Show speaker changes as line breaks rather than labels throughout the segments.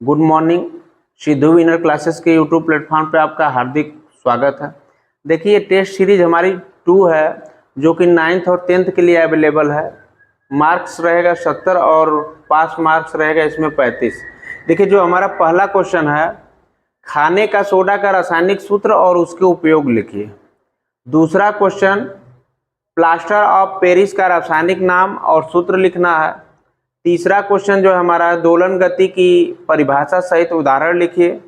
Good morning. Sidhu winner classes के YouTube platform पे आपका हार्दिक स्वागत है। देखिए, टेस्ट सीरीज हमारी 2 है जो कि 9th और 10th के लिए अवेलेबल है। मार्क्स रहेगा 70 और पास मार्क्स रहेगा इसमें 35। देखिए, जो हमारा पहला क्वेश्चन है, खाने का सोडा का रासायनिक सूत्र और उसके उपयोग लिखिए। दूसरा क्वेश्चन, प्लास्टर ऑफ पेरिस का रासायनिक नाम और सूत्र लिखना है। तीसरा क्वेश्चन जो हमारा, दोलन गति की परिभाषा सहित उदाहरण लिखिए।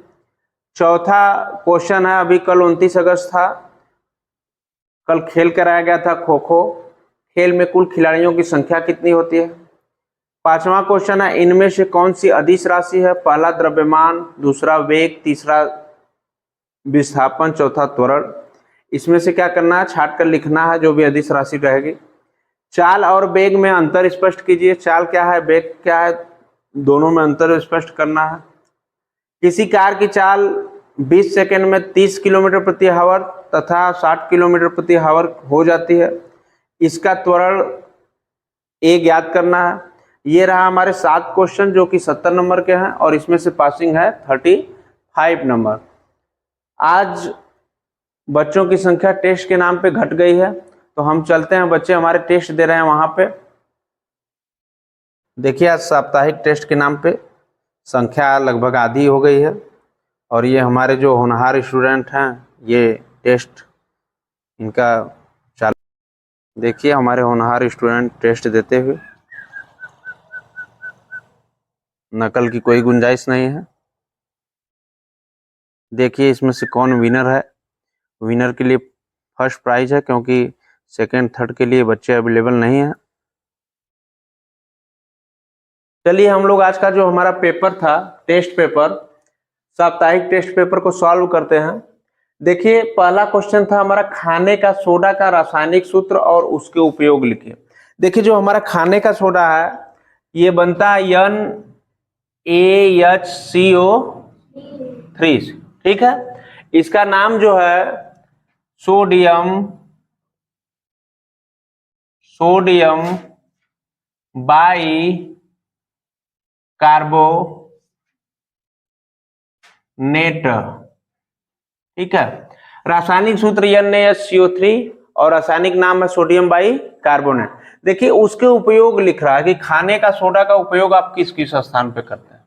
चौथा क्वेश्चन है, अभी कल 29 अगस्त था, कल खेल कराया गया था खो खो। खेल में कुल खिलाड़ियों की संख्या कितनी होती है। पांचवा क्वेश्चन है, इनमें से कौन सी अदिश राशि है। पहला द्रव्यमान, दूसरा वेग, तीसरा विस्थापन, चौथा त्वरण। इसमें से क्या करना है, छाट कर लिखना है जो भी अदिश राशि रहेगी। चाल और वेग में अंतर स्पष्ट कीजिए। चाल क्या है, वेग क्या है, दोनों में अंतर स्पष्ट करना है। किसी कार की चाल 20 सेकंड में 30 किलोमीटर प्रति आवर तथा 60 किलोमीटर प्रति आवर हो जाती है। इसका त्वरण एक याद करना है। ये रहा हमारे 7 क्वेश्चन जो कि 70 नंबर के हैं और इसमें से पासिंग है 35 नंबर। आज बच्चों की संख्या टेस्ट के नाम पे घट गई है, तो हम चलते हैं, बच्चे हमारे टेस्ट दे रहे हैं वहां पे। देखिए, आज साप्ताहिक टेस्ट के नाम पे संख्या लगभग आधी हो गई है और ये हमारे जो होनहार स्टूडेंट हैं, ये टेस्ट इनका चालू। देखिए, हमारे होनहार स्टूडेंट टेस्ट देते हुए, नकल की कोई गुंजाइश नहीं है। देखिए, इसमें से कौन विनर है। विनर के लिए फर्स्ट प्राइज है, क्योंकि सेकंड थर्ड के लिए बच्चे अवेलेबल नहीं है। चलिए, हम लोग आज का जो हमारा पेपर था, टेस्ट पेपर, साप्ताहिक टेस्ट पेपर को सॉल्व करते हैं। देखिए, पहला क्वेश्चन था हमारा, खाने का सोडा का रासायनिक सूत्र और उसके उपयोग लिखिए। देखिए, जो हमारा खाने का सोडा है, ये बनता है NaHCO3, ठीक है। इसका नाम जो है सोडियम बाई कार्बोनेट, ठीक है। रासायनिक सूत्र NaHCO3 और रासायनिक नाम है सोडियम बाई कार्बोनेट। देखिए, उसके उपयोग लिख रहा है कि खाने का सोडा का उपयोग आप किस किस स्थान पे करते हैं।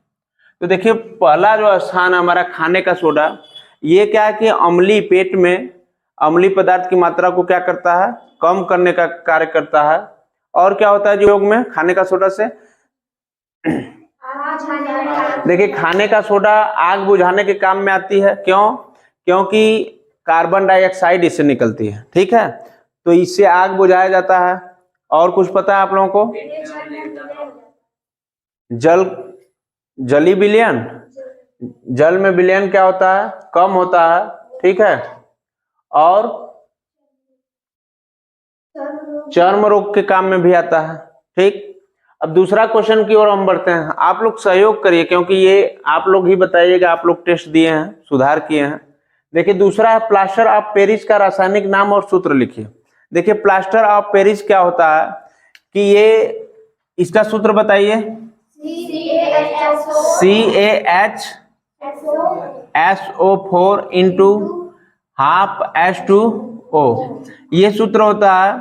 तो देखिए, पहला जो स्थान है हमारा खाने का सोडा, ये क्या है कि अम्लीय पेट में अम्लीय पदार्थ की मात्रा को क्या करता है, कम करने का कार्य करता है। और क्या होता है जो उपयोग में खाने का सोडा से, देखिए, खाने का सोडा आग बुझाने के काम में आती है। क्यों? क्योंकि कार्बन डाइऑक्साइड इससे निकलती है, ठीक है, तो इससे आग बुझाया जाता है। और कुछ पता है आप लोगों को? जली विलयन, जल में विलयन क्या होता है, कम होता है, ठीक है। और चर्म रोग के काम में भी आता है, ठीक। अब दूसरा क्वेश्चन की ओर हम बढ़ते हैं। आप लोग सहयोग करिए, क्योंकि ये आप लोग ही बताइएगा, आप लोग टेस्ट दिए हैं, सुधार किए हैं। देखिए, दूसरा है, प्लास्टर ऑफ पेरिस का रासायनिक नाम और सूत्र लिखिए। देखिए, प्लास्टर ऑफ पेरिस क्या होता है कि ये, इसका सूत्र बताइए। CaHSO4 इंटू हाफ H2O, ये सूत्र होता है।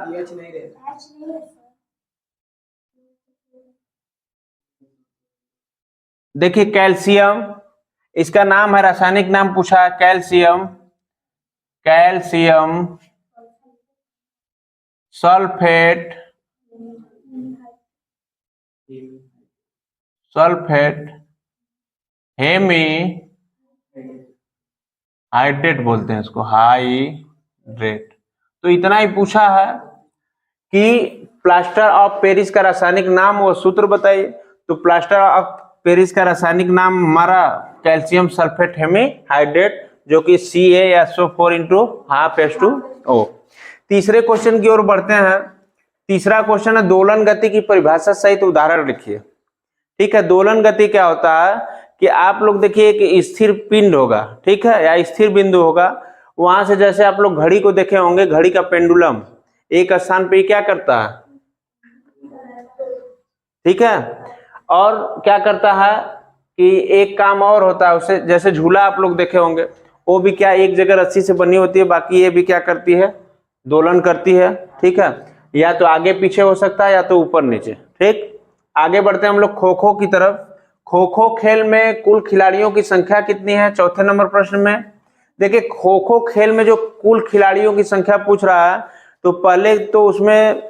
देखिए, कैल्शियम, इसका नाम है, रासायनिक नाम पूछा है, कैल्शियम सल्फेट हेमी हाइड्रेट बोलते हैं इसको, हाइड्रेट। तो इतना ही पूछा है कि प्लास्टर ऑफ पेरिस का रासायनिक नाम और सूत्र बताइए। तो प्लास्टर ऑफ पेरिस का रासायनिक नाम हमारा कैल्शियम सल्फेट हेमी हाइड्रेट, जो कि CaSO4 इंटू हाफ H2O। तीसरे क्वेश्चन की ओर बढ़ते हैं। तीसरा क्वेश्चन है, दोलन गति की परिभाषा सहित उदाहरण लिखिए, ठीक है। दोलन गति क्या होता है कि आप लोग देखिए, एक स्थिर पिंड होगा, ठीक है, या स्थिर बिंदु होगा। वहां से जैसे आप लोग घड़ी को देखे होंगे, घड़ी का पेंडुलम एक स्थान पे क्या करता है, ठीक है, और क्या करता है, कि एक काम और होता है उसे, जैसे झूला आप लोग देखे होंगे, वो भी क्या एक जगह रस्सी से बनी होती है, बाकी ये भी क्या करती है, दोलन करती है, ठीक है। या तो आगे पीछे हो सकता है या तो ऊपर नीचे, ठीक। आगे बढ़ते हैं हम लोग खो खो की तरफ। खो खो खेल में कुल खिलाड़ियों की संख्या कितनी है, चौथे नंबर प्रश्न में। देखिए खो खो खेल में जो कुल खिलाड़ियों की संख्या पूछ रहा है, तो पहले तो उसमें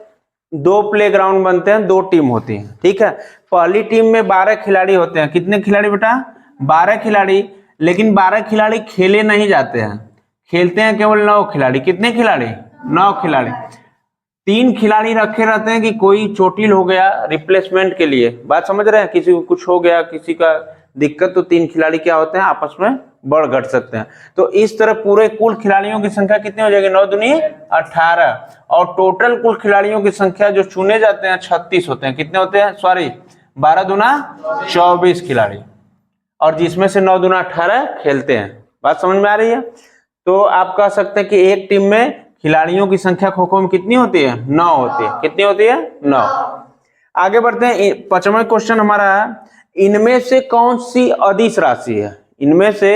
2 प्लेग्राउंड बनते हैं, 2 टीम होती है, ठीक है। पहली टीम में 12 खिलाड़ी होते हैं। कितने खिलाड़ी बेटा, 12 खिलाड़ी। लेकिन 12 खिलाड़ी खेले नहीं जाते हैं, खेलते हैं केवल 9 खिलाड़ी। कितने खिलाड़ी, 9 खिलाड़ी। 3 खिलाड़ी रखे रहते हैं कि कोई चोटिल हो गया रिप्लेसमेंट के लिए, बात समझ रहे हैं, किसी को कुछ हो गया, किसी का दिक्कत, तो 3 खिलाड़ी क्या होते हैं, आपस में बढ़ घट सकते हैं। तो इस तरह पूरे कुल खिलाड़ियों की संख्या कितनी हो जाएगी, 9 दूनी 18, और टोटल कुल खिलाड़ियों की संख्या जो चुने जाते हैं 36 होते हैं। कितने होते हैं, सॉरी 12 दूना 24 खिलाड़ी, और जिसमें से 9 दूना 18 खेलते हैं। बात समझ में आ रही है। तो आप कह सकते हैं कि एक टीम में खिलाड़ियों की संख्या खो खो में कितनी होती है, 9 होती है। कितनी होती है, 9। आगे बढ़ते हैं, 5वां क्वेश्चन हमारा है, इनमें से कौन सी अदिश राशि है, इनमें से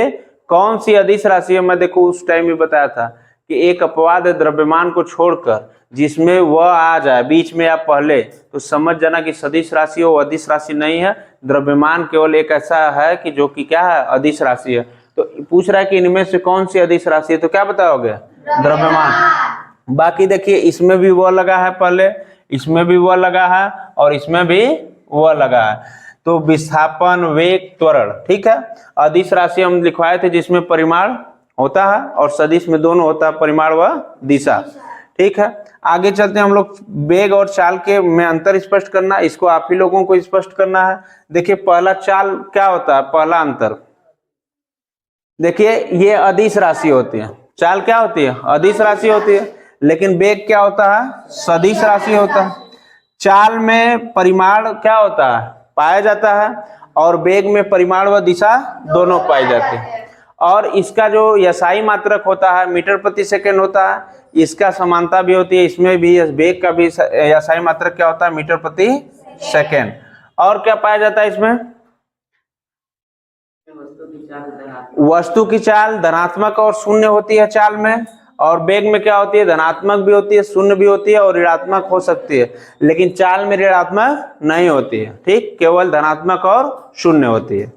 कौन सी अदिश राशि है। मैं देखो उस टाइम भी बताया था कि एक अपवाद द्रव्यमान को छोड़कर जिसमें वह आ जाए बीच में या पहले, तो समझ जाना कि सदिश राशि वो अदिश राशि नहीं है। द्रव्यमान केवल एक ऐसा है कि जो कि क्या है, अदिश राशि है। तो पूछ रहा है कि इनमें से कौन सी अदिश राशि है, तो क्या बताओगे, द्रव्यमान। बाकी देखिए इसमें भी वह लगा है पहले, इसमें भी वह लगा है, और इसमें भी वह लगा है। तो विस्थापन, वेग, त्वरण, ठीक है। अदिश राशि हम लिखवाए थे जिसमें परिमाण होता है, और सदिश में दोनों होता है, परिमाण व दिशा, ठीक है। आगे चलते हैं हम लोग, वेग और चाल के में अंतर स्पष्ट करना, इसको आप ही लोगों को स्पष्ट करना है। देखिए पहला चाल क्या होता है, पहला अंतर, देखिए ये अदिश राशि होती है। चाल क्या होती है, अदिश राशि होती है। लेकिन वेग क्या होता है, सदिश राशि होता है। चाल में परिमाण क्या होता है, पाया जाता है, और वेग में परिमाण व दिशा दोनों पाई जाती है। और इसका जो यसाई मात्रक होता है मीटर प्रति सेकंड होता है, इसका समानता भी होती है, इसमें भी वेग का भी यसाई मात्रक क्या होता है, मीटर प्रति सेकंड। और क्या पाया जाता है इसमें, वस्तु की चाल धनात्मक और शून्य होती है चाल में, और वेग में क्या होती है, धनात्मक भी होती है, शून्य भी होती है, और ऋणात्मक हो सकती है। लेकिन चाल में ऋणात्मक नहीं होती है, ठीक, केवल धनात्मक और शून्य होती है।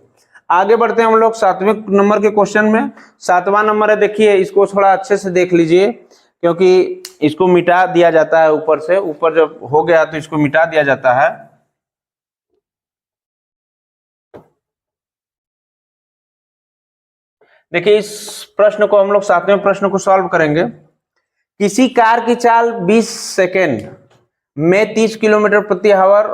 आगे बढ़ते हैं हम लोग 7वें नंबर के क्वेश्चन में। 7वां नंबर है, देखिए इसको थोड़ा अच्छे से देख लीजिए, क्योंकि इसको मिटा दिया जाता है ऊपर से, ऊपर जब हो गया तो इसको मिटा दिया जाता है। देखिए इस प्रश्न को हम लोग 7वें प्रश्न को सॉल्व करेंगे। किसी कार की चाल 20 सेकेंड में 30 किलोमीटर प्रति आवर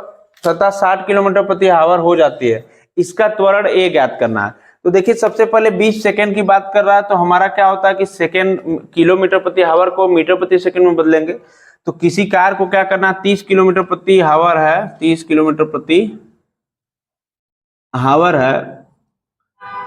तथा 60 किलोमीटर प्रति आवर हो जाती है, इसका त्वरण ए ज्ञात करना है। तो देखिए सबसे पहले 20 सेकेंड की बात कर रहा है, तो हमारा क्या होता है कि सेकेंड, किलोमीटर प्रति आवर को मीटर प्रति सेकेंड में बदलेंगे। तो किसी कार को क्या करना, 30 किलोमीटर प्रति आवर है, 30 किलोमीटर प्रति आवर है,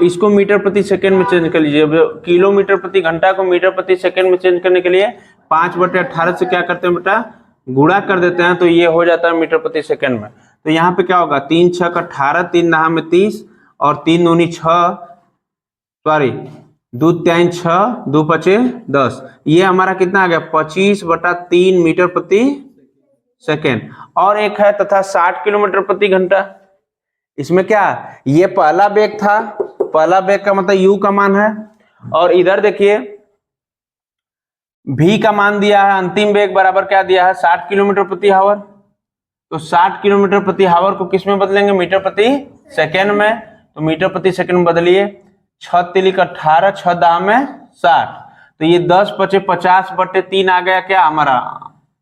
इसको मीटर प्रति सेकंड में चेंज कर लीजिए। किलोमीटर प्रति घंटा को मीटर प्रति सेकंड में चेंज करने के लिए 5/18 से क्या करते हैं बेटा, गुणा कर देते हैं, तो ये हो जाता है मीटर प्रति सेकंड में। तो यहाँ पे क्या होगा, 3 6 18, 3 9 में 30, और 3 दूनी 6, सॉरी 2 3 6, 2 5 10, ये हमारा कितना आ गया, 25/3 मीटर प्रति सेकेंड। और एक है तथा 60 किलोमीटर प्रति घंटा। इसमें क्या, ये पहला वेग था, पहला वेग का मतलब u का मान है, और इधर देखिए v का मान दिया है, अंतिम वेग बराबर क्या दिया है, 60 किलोमीटर प्रति आवर। तो 60 किलोमीटर प्रति आवर को किस में बदलेंगे, मीटर प्रति सेकेंड में। तो मीटर प्रति सेकेंड में बदलिए, 6 तिलिक 18, 6 दाह में 60, तो ये 10 × 50/3 आ गया, क्या हमारा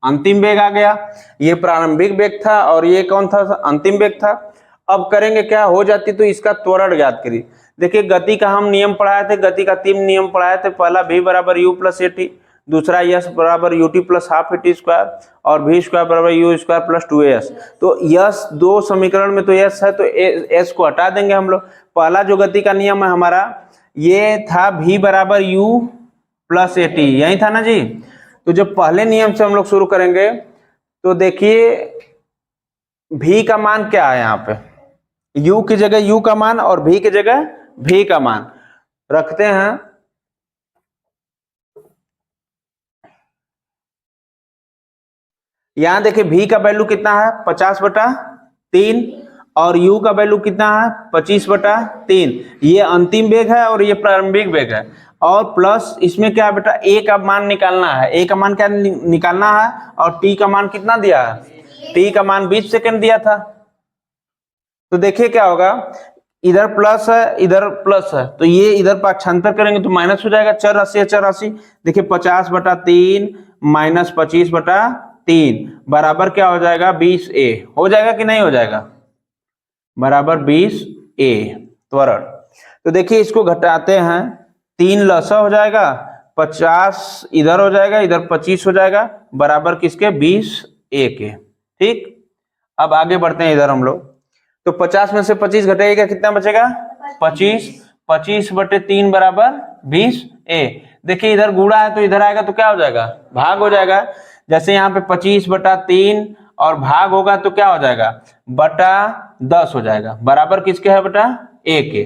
अंतिम वेग आ गया। ये प्रारंभिक वेग था, और ये कौन था, अंतिम वेग था। अब करेंगे क्या, हो जाती तो इसका त्वरण ज्ञात करिए। देखिए गति का हम नियम पढ़ाए थे, गति का 3 नियम पढ़ाए थे। पहला v बराबर u प्लस at, दूसरा s बराबर ut plus half at square, और v स्क्वायर बराबर u स्क्वायर प्लस 2as। तो s दो समीकरण में तो s है, तो s को हटा देंगे हम लोग। पहला जो गति का नियम है हमारा, ये था v बराबर u प्लस at, यही था ना जी। तो जब पहले नियम से हम लोग शुरू करेंगे, तो देखिए v का मान क्या है यहाँ पे, u की जगह u का मान और v की जगह v का मान रखते हैं। यहां देखिए v का वैल्यू कितना है 50/3 और u का वैल्यू कितना है 25/3। ये अंतिम वेग है और ये प्रारंभिक वेग है। और प्लस इसमें क्या है बेटा, a का मान निकालना है। a का मान क्या निकालना है और t का मान कितना दिया है, t का मान 20 सेकंड दिया था। तो देखिए क्या होगा, इधर प्लस है इधर प्लस है, तो ये इधर पक्षांतर करेंगे तो माइनस हो जाएगा। चर राशि है चर राशि, देखिए 50/3 माइनस 25/3 बराबर क्या हो जाएगा 20a। हो जाएगा कि नहीं हो जाएगा, बराबर 20a त्वरण। तो देखिए इसको घटाते हैं, 3 लसा हो जाएगा, 50 इधर हो जाएगा, इधर 25 हो जाएगा, बराबर किसके 20a के। ठीक, अब आगे बढ़ते हैं इधर हम लोग। तो 50 में से 25 घटेगा कितना बचेगा 25, 25/3 बराबर 20a। देखिए इधर गुणा है तो इधर आएगा तो क्या हो जाएगा भाग हो जाएगा। जैसे यहाँ पे 25/3 और भाग होगा तो क्या हो जाएगा बटा 10 हो जाएगा, बराबर किसके है बेटा a के।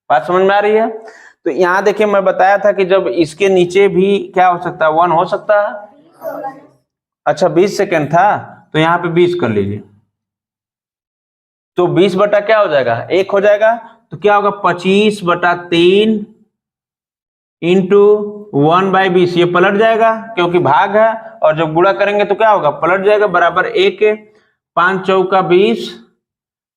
बात समझ में आ रही है। तो यहाँ देखिए मैं बताया था कि जब इसके नीचे भी क्या हो सकता है 1 हो सकता है। अच्छा 20 सेकेंड था तो यहाँ पे 20 कर लीजिए, तो 20 बटा क्या हो जाएगा 1 हो जाएगा, तो क्या होगा 25/3 इंटू 1/20। ये पलट जाएगा क्योंकि भाग है, और जब गुणा करेंगे तो क्या होगा पलट जाएगा, बराबर 1 के। 5 चौका 20,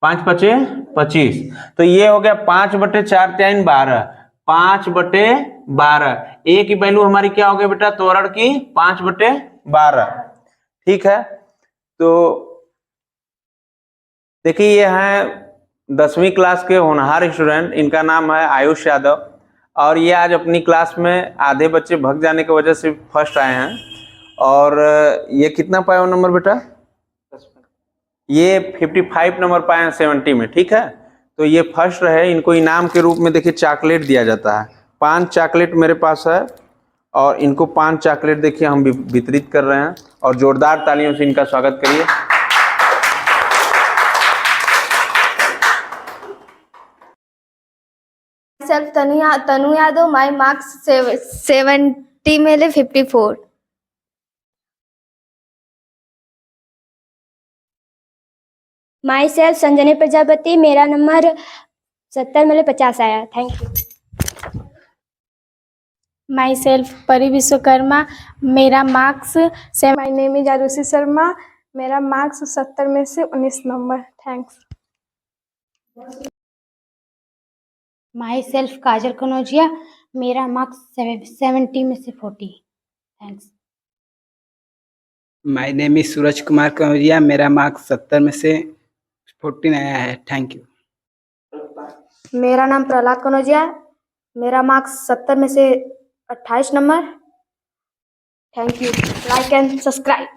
5 पचे 25, तो ये हो गया 5/4 3 12, 5/12। a की वैल्यू हमारी क्या हो गई बेटा त्वरण की 5/12। ठीक है, तो देखिए ये हैं 10वीं क्लास के होनहार स्टूडेंट, इनका नाम है आयुष यादव, और ये आज अपनी क्लास में आधे बच्चे भग जाने की वजह से फर्स्ट आए हैं। और ये कितना पाए हो नंबर बेटा, ये 55 नंबर पाए हैं 70 में। ठीक है, तो ये फर्स्ट रहे। इनको इनाम के रूप में देखिए चॉकलेट दिया जाता है, 5 चॉकलेट मेरे पास है, और इनको 5 चॉकलेट देखिए हम वितरित कर रहे हैं, और जोरदार तालियों से इनका स्वागत करिए।
Myself Tanu Yadav, my marks 70 में 54।
Myself संजनी प्रजापति, मेरा नंबर 70 में 50 आया। Thank you.
Myself Pari Vishwakarma, मेरा marks
my name is Aarushi Sharma, मेरा मार्क्स 70 में से 19 नंबर। थैंक्स।
Myself काजल कनौजिया, मेरा मार्क्स 70 में से 40। Thanks.
My name is Suraj Kumar Kanaujia, मेरा मार्क्स 70 में से 14 आया है। Thank you.
मेरा नाम प्रहलाद कनौजिया, मेरा मार्क्स 70 में से 28 number. Thank you. Like and subscribe.